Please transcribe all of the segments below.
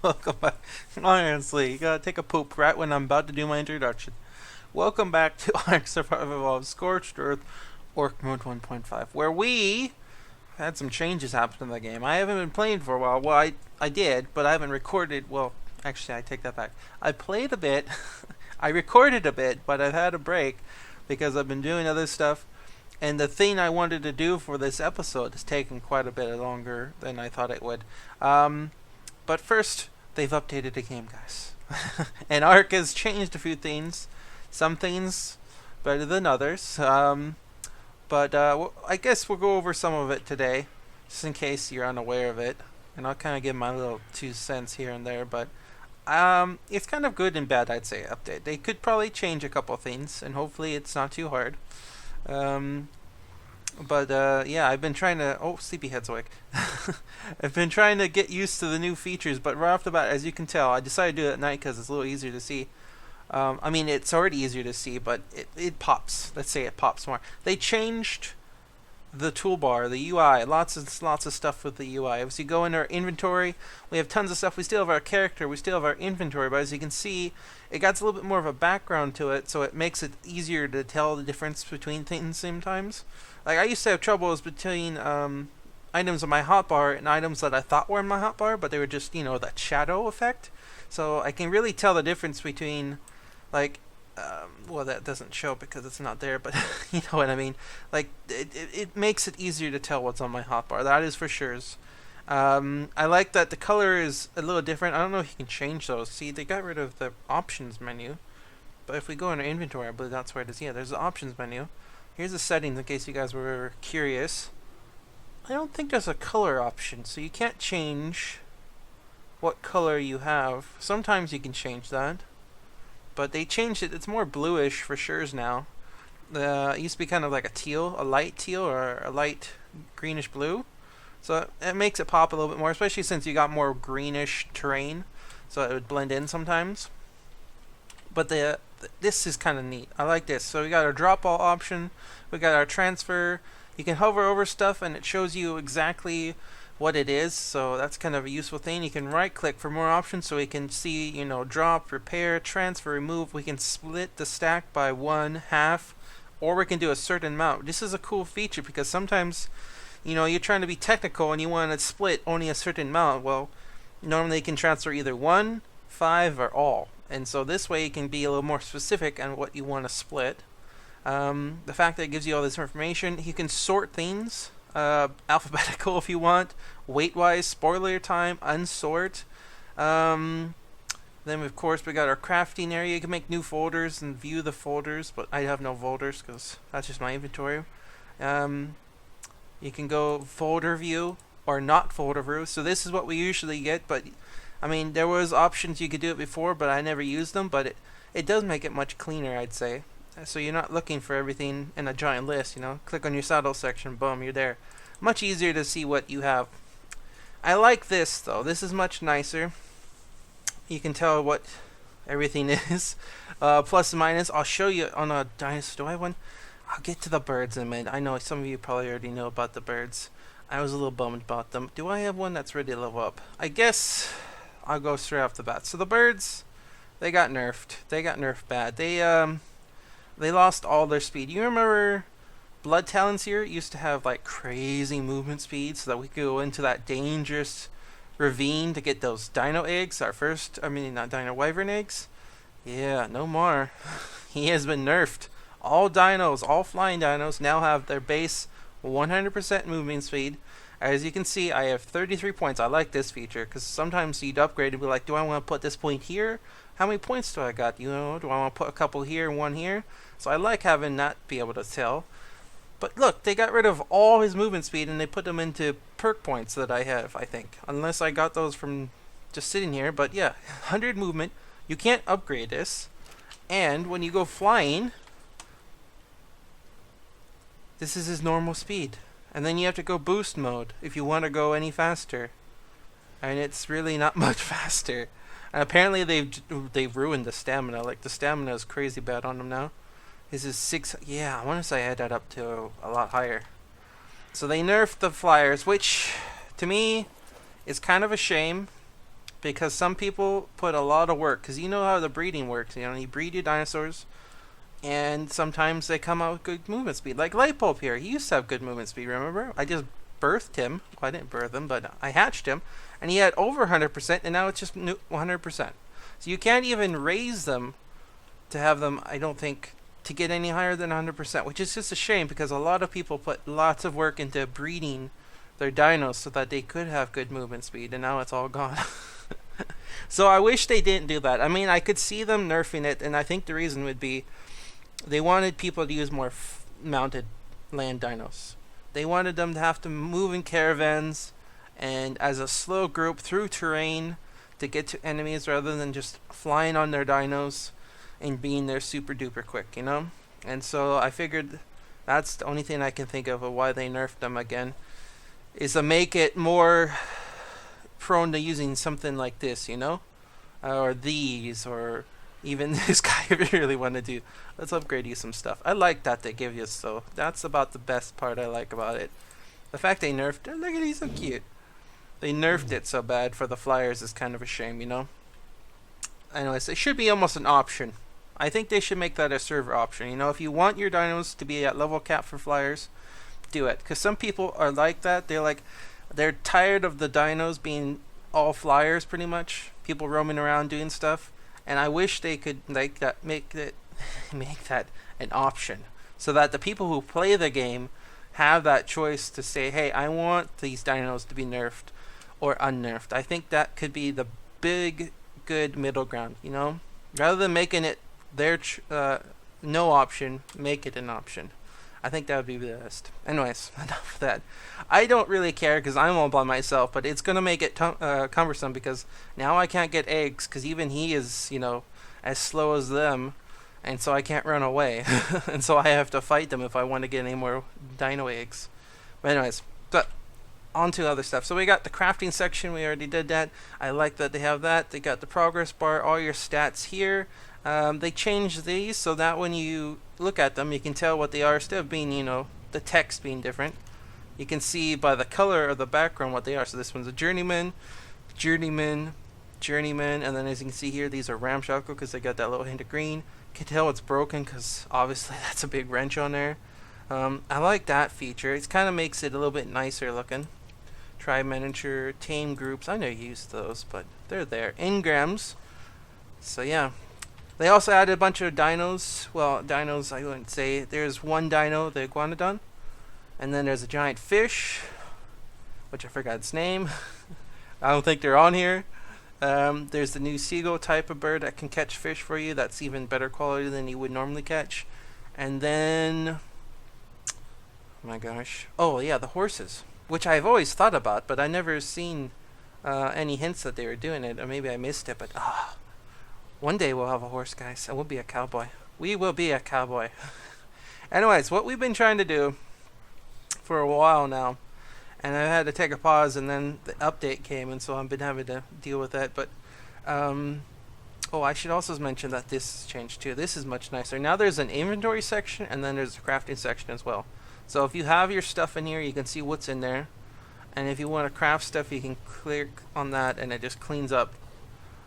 Welcome back. Honestly, you gotta take a poop right when I'm about to do my introduction. Welcome back to ARK Survival of Scorched Earth, Orc Mode 1.5, where we had some changes happen in the game. I haven't been playing for a while. Well, I did, but I haven't recorded. Well, actually, I take that back. I played a bit. I recorded a bit, but I've had a break because I've been doing other stuff. And the thing I wanted to do for this episode has taken quite a bit longer than I thought it would. But first, they've updated the game, guys. And ARK has changed a few things. Some things better than others. But I guess we'll go over some of it today, just in case you're unaware of it. And I'll kind of give my little 2 cents here and there. But it's kind of good and bad, I'd say, update. They could probably change a couple things, and hopefully it's not too hard. Um, but yeah, I've been trying to. Oh, Sleepyhead's awake. I've been trying to get used to the new features, but right off the bat, as you can tell, I decided to do it at night because it's a little easier to see. I mean, it's already easier to see, but it pops. Let's say it pops more. They changed the toolbar, the UI, lots of stuff with the UI. As you go in our inventory, we have tons of stuff. We still have our character, we still have our inventory, but as you can see, it got a little bit more of a background to it, so it makes it easier to tell the difference between things sometimes. Like, I used to have troubles between items on my hotbar and items that I thought were in my hotbar, but they were just, that shadow effect. So I can really tell the difference between, like, well, that doesn't show because it's not there, but you know what I mean. Like, it makes it easier to tell what's on my hotbar. That is for sure. I like that the color is a little different. I don't know if you can change those. See, they got rid of the options menu. But if we go in our inventory, I believe that's where it is. Yeah, there's the options menu. Here's the settings in case you guys were curious. I don't think there's a color option, so you can't change what color you have. Sometimes you can change that. But they changed it. It's more bluish for sure now. It used to be kind of like a teal, a light teal, or a light greenish blue. So it makes it pop a little bit more, especially since you got more greenish terrain. So it would blend in sometimes. But this is kind of neat. I like this. So we got our drop all option. We got our transfer. You can hover over stuff and it shows you exactly what it is, so that's kind of a useful thing. You can right click for more options, so we can see, drop, repair, transfer, remove. We can split the stack by 1/2, or we can do a certain amount. This is a cool feature because sometimes, you're trying to be technical and you want to split only a certain amount. Well, normally you can transfer either 1, 5, or all. And so this way you can be a little more specific on what you want to split. The fact that it gives you all this information, you can sort things. Alphabetical if you want, weight-wise, spoiler time, unsort. Then of course we got our crafting area. You can make new folders and view the folders, but I have no folders because that's just my inventory. You can go folder view or not folder view. So this is what we usually get, but I mean there was options you could do it before, but I never used them. But it does make it much cleaner, I'd say. So you're not looking for everything in a giant list, Click on your saddle section, boom, you're there. Much easier to see what you have. I like this, though. This is much nicer. You can tell what everything is. Plus and minus. I'll show you on a dinosaur. Do I have one? I'll get to the birds in a minute. I know some of you probably already know about the birds. I was a little bummed about them. Do I have one that's ready to level up? I guess I'll go straight off the bat. So the birds, they got nerfed. They got nerfed bad. They lost all their speed. You remember Blood Talons here used to have like crazy movement speed so that we could go into that dangerous ravine to get those dino eggs. Not dino, wyvern eggs. Yeah, no more. He has been nerfed. All dinos, all flying dinos now have their base 100% movement speed. As you can see, I have 33 points. I like this feature because sometimes you'd upgrade and be like, do I want to put this point here? How many points do I got? Do I want to put a couple here and one here? So I like having that be able to tell. But look, they got rid of all his movement speed and they put them into perk points that I have, I think. Unless I got those from just sitting here. But yeah, 100 movement. You can't upgrade this. And when you go flying, this is his normal speed. And then you have to go boost mode if you want to go any faster. And it's really not much faster. And apparently they've ruined the stamina. Like the stamina is crazy bad on him now. This is 6. Yeah, I want to say I had that up to a lot higher. So they nerfed the flyers, which to me is kind of a shame. because some people put a lot of work. Because you know how the breeding works. You know, you breed your dinosaurs, and sometimes they come out with good movement speed. Like Lightbulb here, he used to have good movement speed. Remember? I just birthed him. Well, I didn't birth him, but I hatched him, and he had over 100%, and now it's just 100%. So you can't even raise them to have them, I don't think, to get any higher than 100%, which is just a shame because a lot of people put lots of work into breeding their dinos so that they could have good movement speed, and now it's all gone. So I wish they didn't do that. I mean, I could see them nerfing it, and I think the reason would be they wanted people to use more mounted land dinos. They wanted them to have to move in caravans and as a slow group through terrain to get to enemies rather than just flying on their dinos and being there super duper quick, you know? And so I figured that's the only thing I can think of why they nerfed them again, is to make it more prone to using something like this, you know? Or these, or even this guy if you really want to do. Let's upgrade you some stuff. I like that they give you, so that's about the best part I like about it. The fact they nerfed it, look at he's so cute. They nerfed it so bad for the flyers is kind of a shame, you know? Anyways, it should be almost an option. I think they should make that a server option. You know, if you want your dinos to be at level cap for flyers, do it. Because some people are like that. They're tired of the dinos being all flyers, pretty much. People roaming around doing stuff. And I wish they could make that an option, so that the people who play the game have that choice to say, hey, I want these dinos to be nerfed or unnerfed. I think that could be the big, good middle ground, you know? Rather than making it their no option, make it an option. I think that would be the best. Anyways, enough of that. I don't really care because I'm all by myself, but it's going to make it cumbersome because now I can't get eggs because even he is, you know, as slow as them, and so I can't run away. And so I have to fight them if I want to get any more dino eggs. But anyways, on to other stuff. So we got the crafting section. We already did that. I like that they have that. They got the progress bar, all your stats here. They changed these so that when you look at them, you can tell what they are instead of being, you know, the text being different. You can see by the color of the background what they are. So this one's a journeyman, journeyman, journeyman, and then as you can see here, these are ramshackle because they got that little hint of green. You can tell it's broken because obviously that's a big wrench on there. I like that feature. It kind of makes it a little bit nicer looking. Try miniature, tame groups. I never used those, but they're there. Engrams. So yeah. They also added a bunch of dinos. Well, dinos, I wouldn't say. There's one dino, the iguanodon. And then there's a giant fish, which I forgot its name. I don't think they're on here. There's the new seagull type of bird that can catch fish for you. That's even better quality than you would normally catch. And then, oh my gosh. Oh yeah, the horses, which I've always thought about, but I never seen any hints that they were doing it. Or maybe I missed it, but one day we'll have a horse, guys, and we'll be a cowboy. We will be a cowboy. Anyways, what we've been trying to do for a while now, and I had to take a pause, and then the update came, and so I've been having to deal with that. But, oh, I should also mention that this has changed too. This is much nicer. Now there's an inventory section, and then there's a crafting section as well. So if you have your stuff in here, you can see what's in there. And if you want to craft stuff, you can click on that, and it just cleans up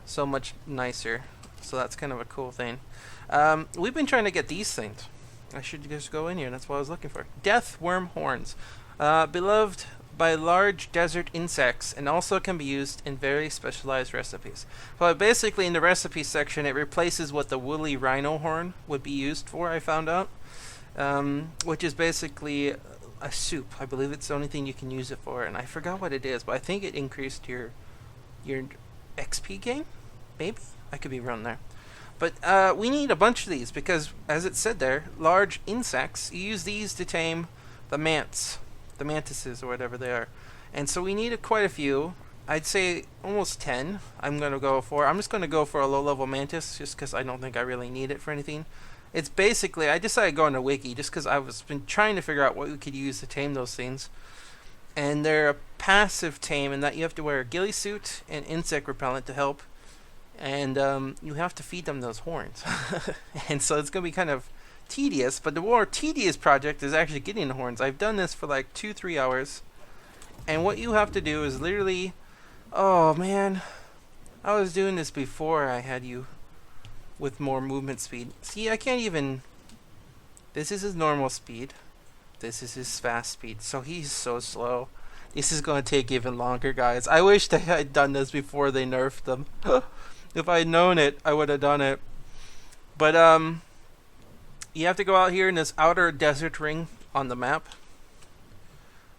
so much nicer. So that's kind of a cool thing. We've been trying to get these things. I should just go in here. That's what I was looking for. Deathworm horns. Beloved by large desert insects, and also can be used in very specialized recipes. So basically in the recipe section, it replaces what the woolly rhino horn would be used for, I found out. Which is basically a soup. I believe it's the only thing you can use it for. And I forgot what it is, but I think it increased your XP gain? Maybe? I could be wrong there. But we need a bunch of these because, as it said there, large insects, you use these to tame the mantises or whatever they are. And so we need quite a few. I'd say almost 10 I'm just going to go for a low-level mantis just because I don't think I really need it for anything. It's basically, I decided to go on a wiki just because I've been trying to figure out what we could use to tame those things. And they're a passive tame in that you have to wear a ghillie suit and insect repellent to help. And you have to feed them those horns. And so it's going to be kind of tedious, but the more tedious project is actually getting the horns. I've done this for like 2-3 hours. And what you have to do is literally, oh man, I was doing this before I had you with more movement speed. See, I can't even... This is his normal speed. This is his fast speed. So he's so slow. This is going to take even longer, guys. I wish they had done this before they nerfed them. If I had known it, I would have done it. But, you have to go out here in this outer desert ring on the map.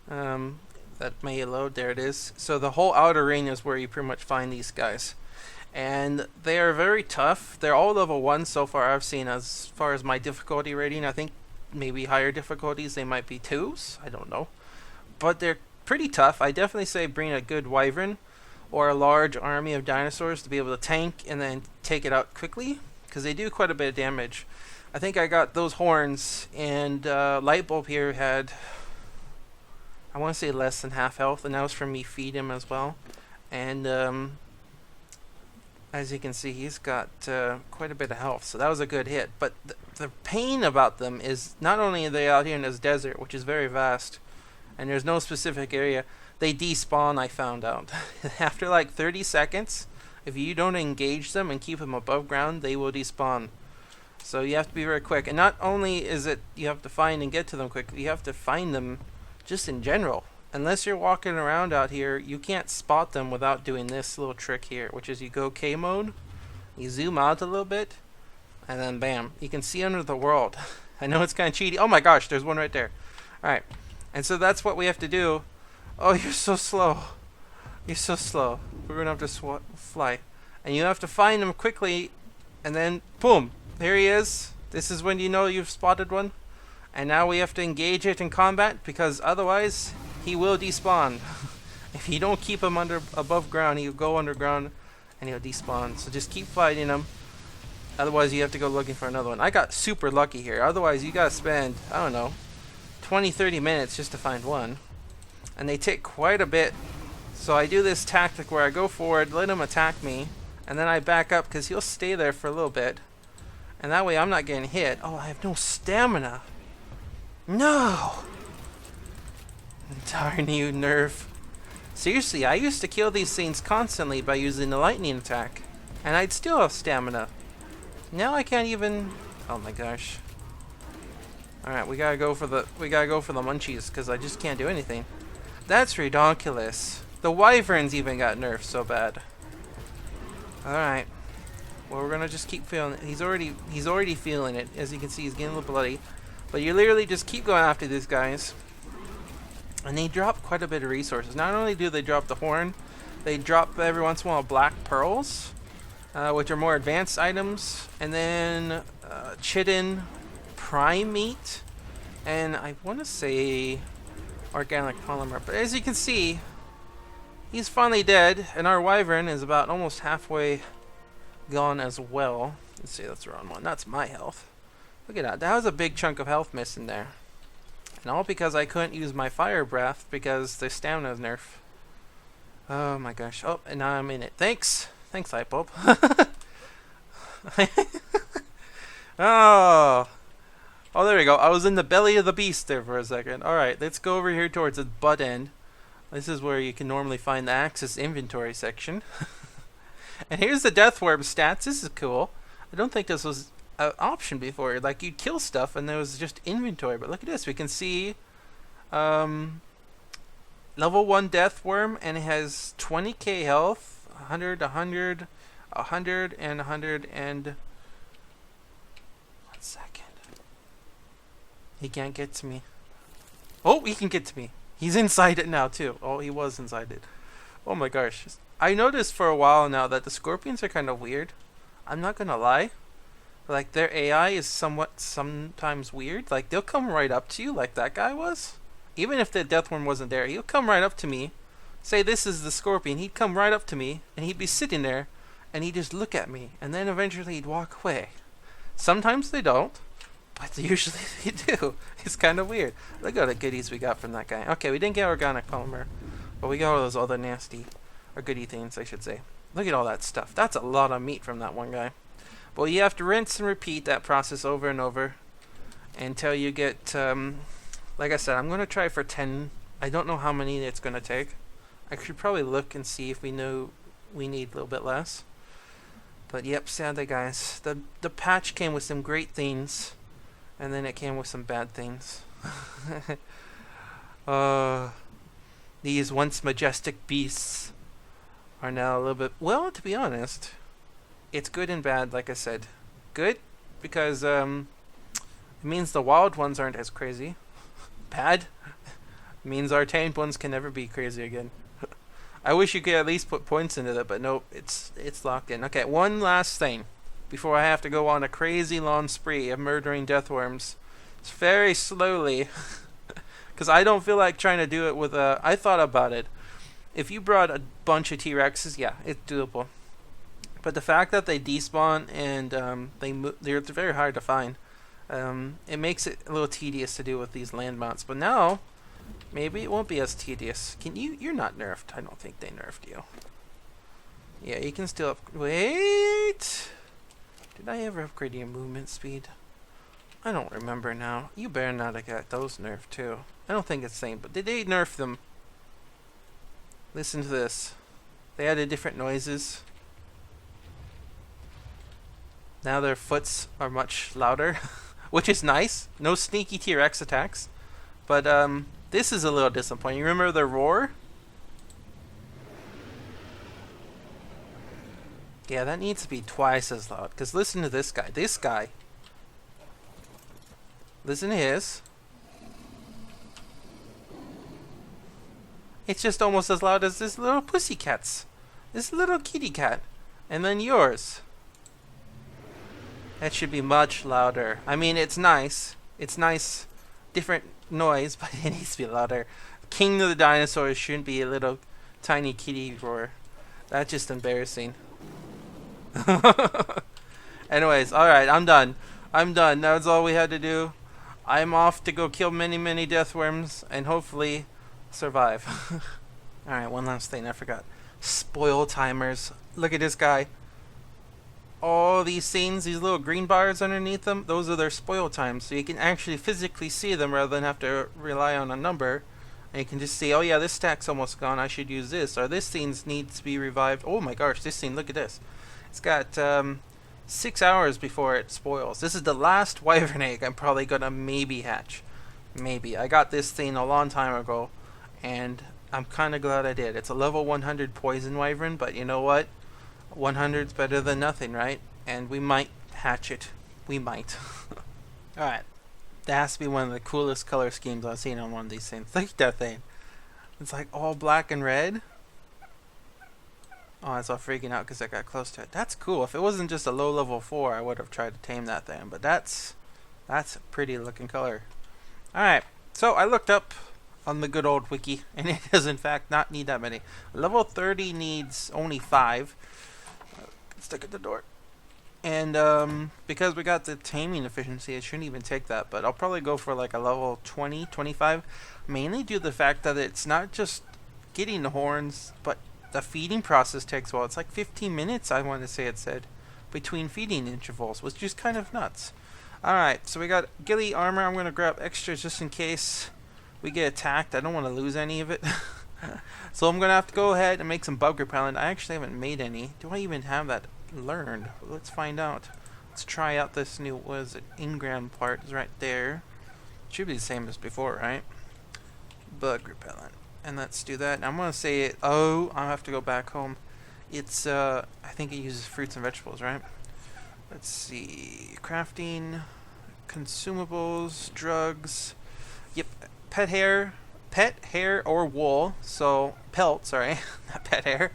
That may load. There it is. So the whole outer ring is where you pretty much find these guys. And they are very tough. They're all level 1 so far I've seen as far as my difficulty rating. I think maybe higher difficulties they might be 2s. I don't know. But they're pretty tough. I definitely say bring a good wyvern or a large army of dinosaurs to be able to tank and then take it out quickly. Because they do quite a bit of damage. I think I got those horns, and Lightbulb here had, I want to say less than half health, and that was from me feed him as well. And as you can see, he's got quite a bit of health, so that was a good hit. But the pain about them is not only are they out here in this desert, which is very vast, and there's no specific area, they despawn, I found out. After like 30 seconds, if you don't engage them and keep them above ground, they will despawn. So you have to be very quick. And not only is it you have to find and get to them quickly, you have to find them just in general. Unless you're walking around out here, you can't spot them without doing this little trick here, which is you go K mode, you zoom out a little bit, and then bam, you can see under the world. I know it's kind of cheaty. Oh my gosh, there's one right there. Alright, and so that's what we have to do. Oh, you're so slow. You're so slow. We're going to have to fly. And you have to find them quickly, and then boom, there he is. This is when you know you've spotted one. And now we have to engage it in combat, because otherwise he will despawn. If you don't keep him above ground, he'll go underground and he'll despawn. So just keep fighting him. Otherwise you have to go looking for another one. I got super lucky here. Otherwise you gotta spend, I don't know, 20-30 minutes just to find one. And they take quite a bit. So I do this tactic where I go forward, let him attack me, and then I back up because he'll stay there for a little bit. And that way I'm not getting hit. Oh, I have no stamina. No! Darn you, nerf. Seriously, I used to kill these things constantly by using the lightning attack. And I'd still have stamina. Now I can't even... Oh my gosh. Alright, we gotta go for the munchies, because I just can't do anything. That's ridiculous. The wyverns even got nerfed so bad. Alright. Well, we're gonna just keep feeling it. He's already feeling it. As you can see, he's getting a little bloody. But you literally just keep going after these guys. And they drop quite a bit of resources. Not only do they drop the horn, they drop every once in a while black pearls, which are more advanced items. And then chitin, prime meat, and I want to say organic polymer. But as you can see, he's finally dead, and our wyvern is about almost halfway gone as well. Let's see, that's the wrong one. That's my health. Look at that. That was a big chunk of health missing there. And all because I couldn't use my fire breath because the stamina's nerf. Oh my gosh. Oh, and now I'm in it. Thanks. Thanks, Lightbulb. Oh. Oh, there we go. I was in the belly of the beast there for a second. Alright, let's go over here towards the butt end. This is where you can normally find the Axis inventory section. And here's the Deathworm stats. This is cool. I don't think this was an option before. Like, you'd kill stuff and there was just inventory. But look at this. We can see level 1 Deathworm, and it has 20k health, 100, 100, 100, and 100, and... 1 second. He can't get to me. Oh, he can get to me. He's inside it now, too. Oh, he was inside it. Oh my gosh. I noticed for a while now that the scorpions are kind of weird. I'm not gonna lie. Like, their AI is sometimes weird. Like, they'll come right up to you like that guy was. Even if the Deathworm wasn't there, he'll come right up to me. Say this is the scorpion. He'd come right up to me, and he'd be sitting there, and he'd just look at me. And then eventually he'd walk away. Sometimes they don't. But usually they do. It's kind of weird. Look at the goodies we got from that guy. Okay, we didn't get organic polymer, but we got all those other nasty, or goody things, I should say. Look at all that stuff. That's a lot of meat from that one guy. But you have to rinse and repeat that process over and over until you get, like I said, I'm going to try for 10. I don't know how many it's going to take. I should probably look and see if we know we need a little bit less. But yep, sadly guys, the patch came with some great things, and then it came with some bad things. These once majestic beasts are now a little bit, well, to be honest, it's good and bad, like I said. Good, because it means the wild ones aren't as crazy. Bad means our tamed ones can never be crazy again. I wish you could at least put points into that, but nope, it's locked in. Okay, one last thing before I have to go on a crazy long spree of murdering deathworms. It's very slowly, because I don't feel like trying to do it with a... I thought about it. If you brought a bunch of T-Rexes, yeah, it's doable. But the fact that they despawn and they're very hard to find, it makes it a little tedious to do with these land mounts. But now, maybe it won't be as tedious. You're not nerfed. I don't think they nerfed you. Yeah, you can still wait. Did I ever upgrade your movement speed? I don't remember now. You better not have got those nerfed too. I don't think it's the same, but did they nerf them? Listen to this. They added different noises. Now their foots are much louder, which is nice. No sneaky T-Rex attacks. But this is a little disappointing. You remember the roar? Yeah, that needs to be twice as loud. Because listen to this guy. This guy. Listen to his. It's just almost as loud as this little pussycat's. This little kitty cat. And then yours. That should be much louder. I mean, it's nice. It's nice. Different noise, but it needs to be louder. King of the dinosaurs shouldn't be a little tiny kitty roar. That's just embarrassing. Anyways, alright, I'm done. That's all we had to do. I'm off to go kill many, many deathworms and hopefully survive. Alright, one last thing I forgot. Spoil timers. Look at this guy. All these scenes, these little green bars underneath them, those are their spoil times. So you can actually physically see them rather than have to rely on a number. And you can just see, oh yeah, this stack's almost gone, I should use this. Or this scene needs to be revived. Oh my gosh, this scene, look at this. It's got 6 hours before it spoils. This is the last wyvern egg I'm probably going to maybe hatch. Maybe. I got this thing a long time ago, and I'm kind of glad I did. It's a level 100 poison wyvern, but you know what? 100's better than nothing, right? And we might hatch it. We might. Alright. That has to be one of the coolest color schemes I've seen on one of these things. Look at that thing. It's like all black and red. Oh, I was all freaking out because I got close to it. That's cool. If it wasn't just a low level 4, I would have tried to tame that thing. But that's a pretty looking color. Alright, so I looked up on the good old wiki, and it does in fact not need that many. Level 30 needs only 5. Stick at the door. And because we got the taming efficiency, it shouldn't even take that. But I'll probably go for like a level 20, 25. Mainly due to the fact that it's not just getting the horns, but the feeding process takes a while. It's like 15 minutes, I want to say it said, between feeding intervals, which is kind of nuts. Alright, so we got ghillie armor. I'm going to grab extras just in case we get attacked. I don't want to lose any of it. So I'm going to have to go ahead and make some bug repellent. I actually haven't made any. Do I even have that learned? Let's find out. Let's try out this new, what is it, Ingram part. It's right there. Should be the same as before, right? Bug repellent. And let's do that. I'm going to say it. Oh, I'll have to go back home. It's, I think it uses fruits and vegetables, right? Let's see. Crafting, consumables, drugs. Yep. Pet hair or wool. So, pelt, sorry. Not pet hair.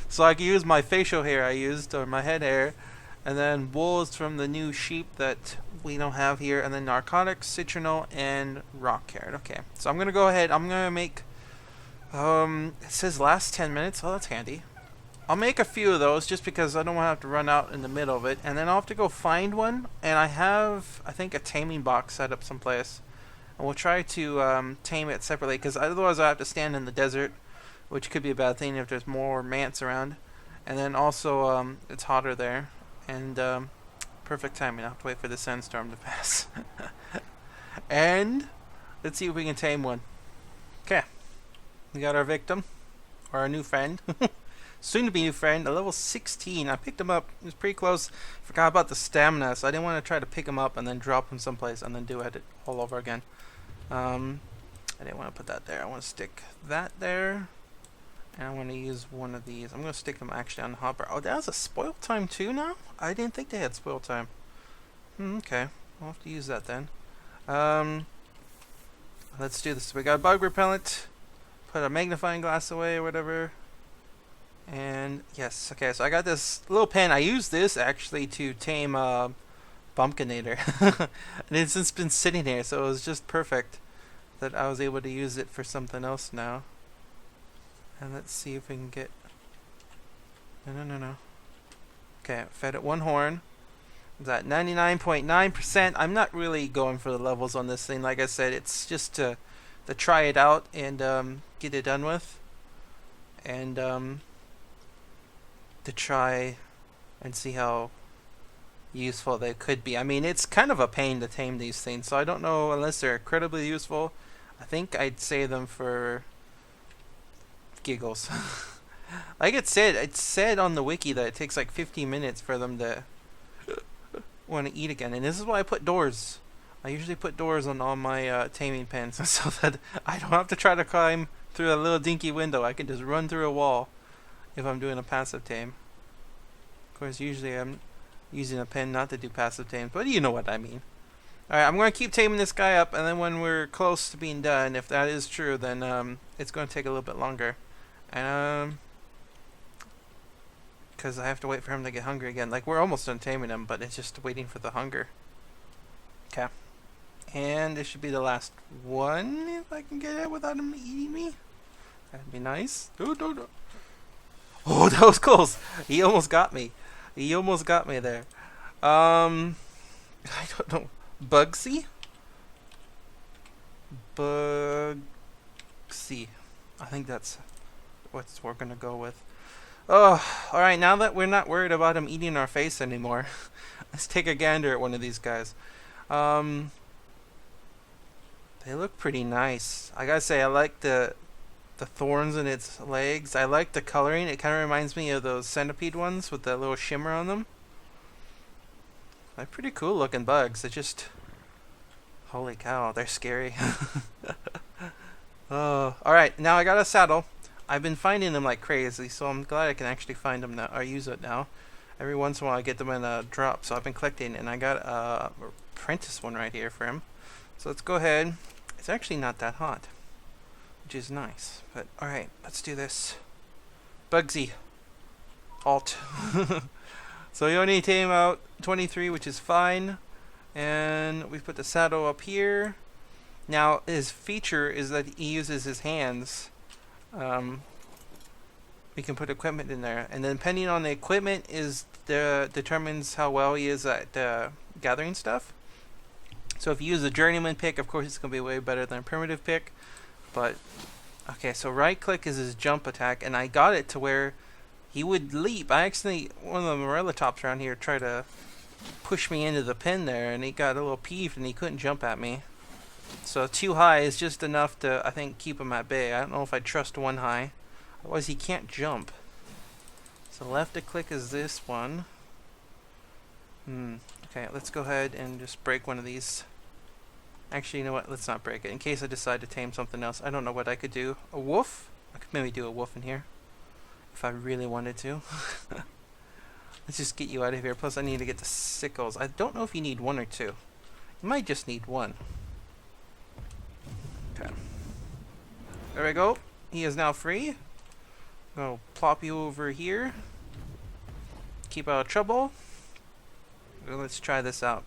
So I can use my facial hair I used, or my head hair. And then wool is from the new sheep that we don't have here. And then narcotics, citronal, and rock carrot. Okay. So I'm going to go ahead. I'm going to make... it says last 10 minutes. Oh, that's handy. I'll make a few of those just because I don't want to have to run out in the middle of it. And then I'll have to go find one. And I have, I think, a taming box set up someplace. And we'll try to tame it separately because otherwise I have to stand in the desert, which could be a bad thing if there's more mants around. And then also, it's hotter there. And perfect timing. I'll have to wait for the sandstorm to pass. And let's see if we can tame one. Okay. We got our victim, or our new friend. soon to be new friend, a level 16. I picked him up. He was pretty close. Forgot about the stamina, so I didn't want to try to pick him up and then drop him someplace and then do it all over again. I didn't want to put that there. I want to stick that there. And I want to use one of these. I'm going to stick them actually on the hopper. Oh, that has a spoil time too now? I didn't think they had spoil time. Okay. I'll have to use that then. Let's do this. We got a bug repellent. Put a magnifying glass away or whatever. And yes, okay, so I got this little pen. I used this actually to tame Bumpkinator. And it's since been sitting here, so it was just perfect that I was able to use it for something else now. And let's see if we can get... No. Okay, fed it one horn. It's at 99.9%. I'm not really going for the levels on this thing. Like I said, it's just to try it out and get it done with. And to try and see how useful they could be. I mean, it's kind of a pain to tame these things, so I don't know unless they're incredibly useful. I think I'd save them for giggles. Like it said on the wiki that it takes like 15 minutes for them to want to eat again, and this is why I put doors. I usually put doors on all my taming pens so that I don't have to try to climb through a little dinky window. I can just run through a wall if I'm doing a passive tame. Of course, usually I'm using a pen not to do passive tames, but you know what I mean. Alright, I'm going to keep taming this guy up, and then when we're close to being done, if that is true, then it's going to take a little bit longer. And because I have to wait for him to get hungry again. Like, we're almost done taming him, but it's just waiting for the hunger. Okay. And this should be the last one, if I can get it without him eating me. That'd be nice. No. Oh, that was close. He almost got me. He almost got me there. I don't know. Bugsy? Bugsy. I think that's what we're gonna go with. Oh, alright, now that we're not worried about him eating our face anymore, let's take a gander at one of these guys. They look pretty nice. I gotta say, I like the thorns in its legs. I like the coloring. It kind of reminds me of those centipede ones with the little shimmer on them. They're pretty cool looking bugs. They're just... Holy cow, they're scary. Oh, alright, now I got a saddle. I've been finding them like crazy, so I'm glad I can actually find them now, or use it now. Every once in a while I get them in a drop, so I've been collecting, and I got a apprentice one right here for him. So let's go ahead. It's actually not that hot, which is nice. But alright, let's do this. Bugsy. Halt. So you only need to tame out 23, which is fine. And we put the saddle up here. Now, his feature is that he uses his hands. We can put equipment in there. And then depending on the equipment determines how well he is at gathering stuff. So if you use a journeyman pick, of course it's going to be way better than a primitive pick. But, okay, so right click is his jump attack. And I got it to where he would leap. I actually, one of the morella tops around here tried to push me into the pen there, and he got a little peeved and he couldn't jump at me. So too high is just enough to, I think, keep him at bay. I don't know if I trust one high. Otherwise he can't jump. So left to click is this one. Okay, let's go ahead and just break one of these. Actually, you know what? Let's not break it. In case I decide to tame something else. I don't know what I could do. A wolf? I could maybe do a wolf in here. If I really wanted to. Let's just get you out of here. Plus I need to get the sickles. I don't know if you need one or two. You might just need one. Okay. There we go. He is now free. I'll plop you over here. Keep out of trouble. Well, let's try this out.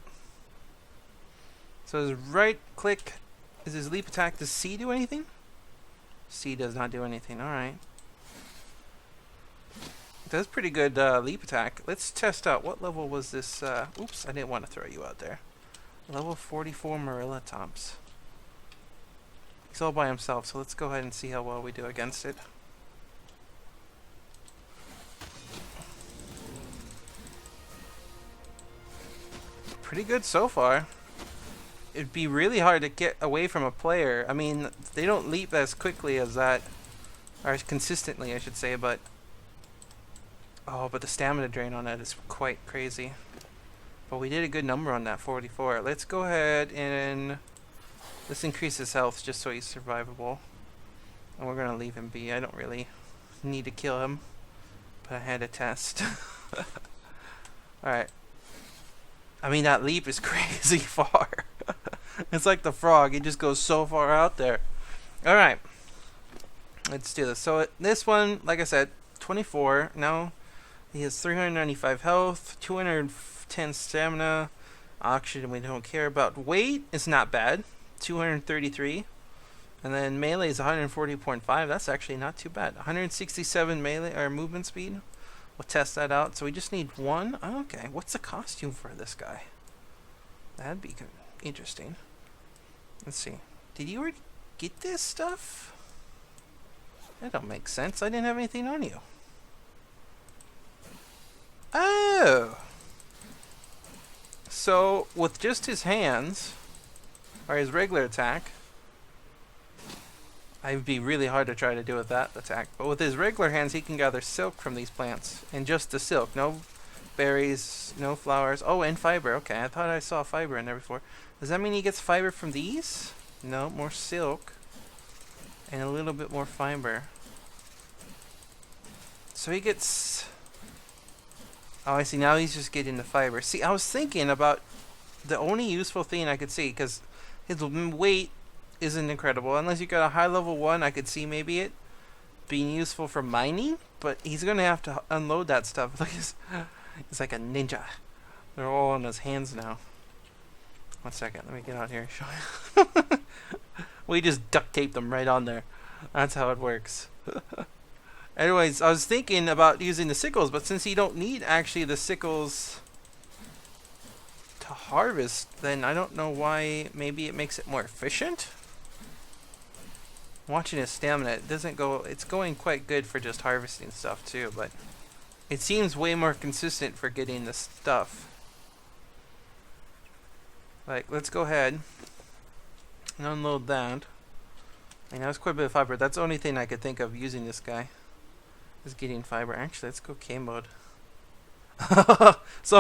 So his right click is his leap attack. Does C do anything? C does not do anything. Alright. That's pretty good leap attack. Let's test out what level was this. Oops, I didn't want to throw you out there. Level 44 Morilla Tops. He's all by himself, so let's go ahead and see how well we do against it. Pretty good so far. It'd be really hard to get away from a player. I mean, they don't leap as quickly as that, or as consistently, I should say, but Oh, but the stamina drain on that is quite crazy. But we did a good number on that 44. Let's go ahead and let's increase his health just so he's survivable. And we're gonna leave him be. I don't really need to kill him, but I had a test. Alright. I mean, that leap is crazy far. It's like the frog. It just goes so far out there. Alright. Let's do this. So this one, like I said, 24. Now he has 395 health, 210 stamina. Oxygen we don't care about. Weight is not bad. 233. And then melee is 140.5. That's actually not too bad. 167 melee or movement speed. We'll test that out. So we just need one. Oh, okay. What's the costume for this guy? That'd be good. Interesting. Let's see. Did you already get this stuff? That don't make sense. I didn't have anything on you. Oh! So, with just his hands, or his regular attack, I'd be really hard to try to do with that attack. But with his regular hands, he can gather silk from these plants. And just the silk. No berries, no flowers. Oh, and fiber. Okay, I thought I saw fiber in there before. Does that mean he gets fiber from these? No, more silk. And a little bit more fiber. So he gets... Oh, I see. Now he's just getting the fiber. See, I was thinking about the only useful thing I could see, because his weight isn't incredible. Unless you got a high level one, I could see maybe it being useful for mining, but he's going to have to unload that stuff. Look, he's like a ninja. They're all on his hands now. 1 second. Let me get out here and show you. We just duct tape them right on there. That's how it works. Anyways, I was thinking about using the sickles, but since you don't need actually the sickles to harvest, then I don't know why. Maybe it makes it more efficient. Watching his stamina, it doesn't go. It's going quite good for just harvesting stuff too, but it seems way more consistent for getting the stuff. Like, let's go ahead and unload that. I mean, that was quite a bit of fiber. That's the only thing I could think of using this guy. Is getting fiber. Actually, let's go K mode. So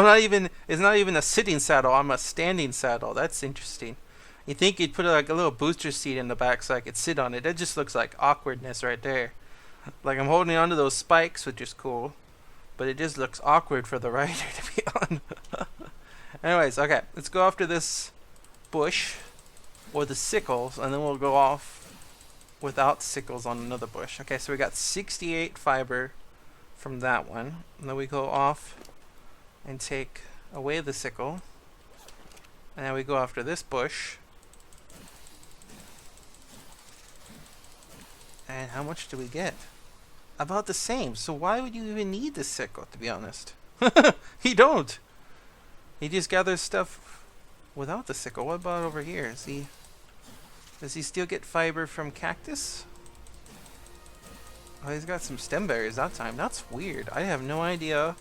it's not even a sitting saddle. I'm a standing saddle. That's interesting. You think you'd put like a little booster seat in the back so I could sit on it. That just looks like awkwardness right there. Like I'm holding onto those spikes, which is cool, but it just looks awkward for the rider to be on. Anyways, okay, let's go after this bush or the sickles, and then we'll go off without sickles on another bush. Okay, so we got 68 fiber from that one. And then we go off and take away the sickle. And then we go after this bush. And how much do we get? About the same. So why would you even need the sickle, to be honest? You don't. He just gathers stuff without the sickle. What about over here? Does he still get fiber from cactus? Oh, he's got some stem berries that time. That's weird. I have no idea.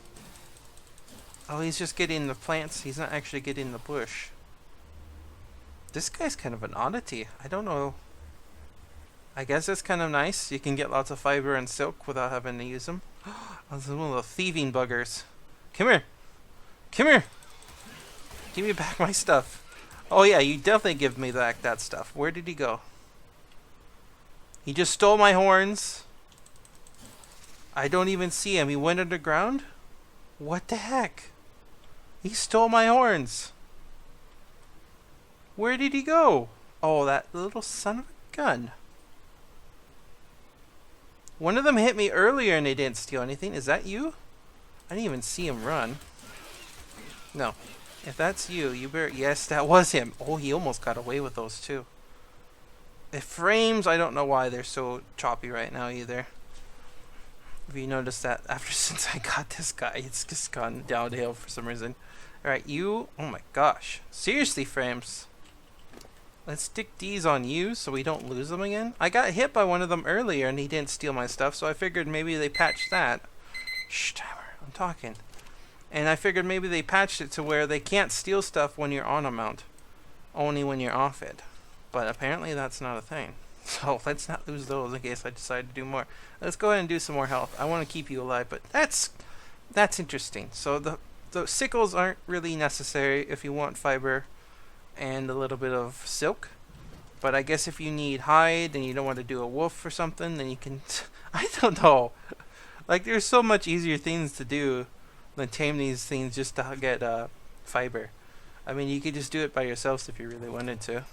Oh, he's just getting the plants. He's not actually getting the bush. This guy's kind of an oddity. I don't know. I guess it's kind of nice. You can get lots of fiber and silk without having to use them. Oh, this is one of the thieving buggers. Come here. Come here. Give me back my stuff. Oh yeah, you definitely give me back that stuff. Where did he go? He just stole my horns. I don't even see him. He went underground? What the heck? He stole my horns. Where did he go? Oh, that little son of a gun. One of them hit me earlier and they didn't steal anything. Is that you? I didn't even see him run. No. If that's you, you better... Yes, that was him. Oh, he almost got away with those too. The frames, I don't know why they're so choppy right now either. If you notice that since I got this guy, it's just gone downhill for some reason. Alright, you... Oh my gosh. Seriously, frames. Let's stick these on you so we don't lose them again. I got hit by one of them earlier and he didn't steal my stuff, so I figured maybe they patched that. Shh, timer. I'm talking. And I figured maybe they patched it to where they can't steal stuff when you're on a mount. Only when you're off it. But apparently that's not a thing. So let's not lose those in case I decide to do more. Let's go ahead and do some more health. I want to keep you alive, but that's that's interesting. So the sickles aren't really necessary if you want fiber and a little bit of silk. But I guess if you need hide and you don't want to do a wolf or something, then you can. I don't know. Like, there's so much easier things to do than tame these things just to get fiber. I mean, you could just do it by yourselves if you really wanted to.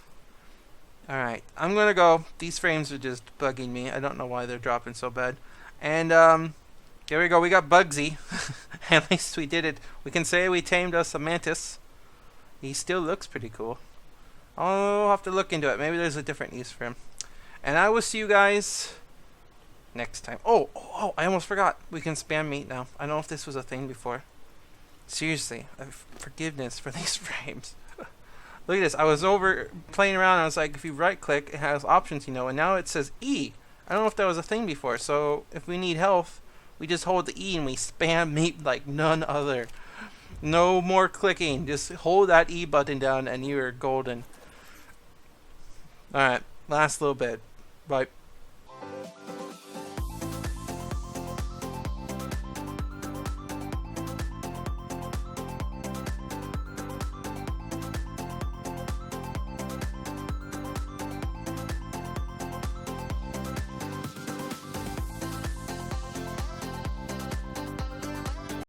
Alright, I'm gonna go. These frames are just bugging me. I don't know why they're dropping so bad. And, here we go. We got Bugsy. At least we did it. We can say we tamed us a Mantis. He still looks pretty cool. I'll have to look into it. Maybe there's a different use for him. And I will see you guys next time. Oh, I almost forgot. We can spam meat now. I don't know if this was a thing before. Seriously, forgiveness for these frames. Look at this. I was over playing around and I was like, if you right click, it has options, and now it says E. I don't know if that was a thing before. So if we need health, we just hold the E and we spam meat like none other. No more clicking. Just hold that E button down and you're golden. Alright, last little bit. Bye.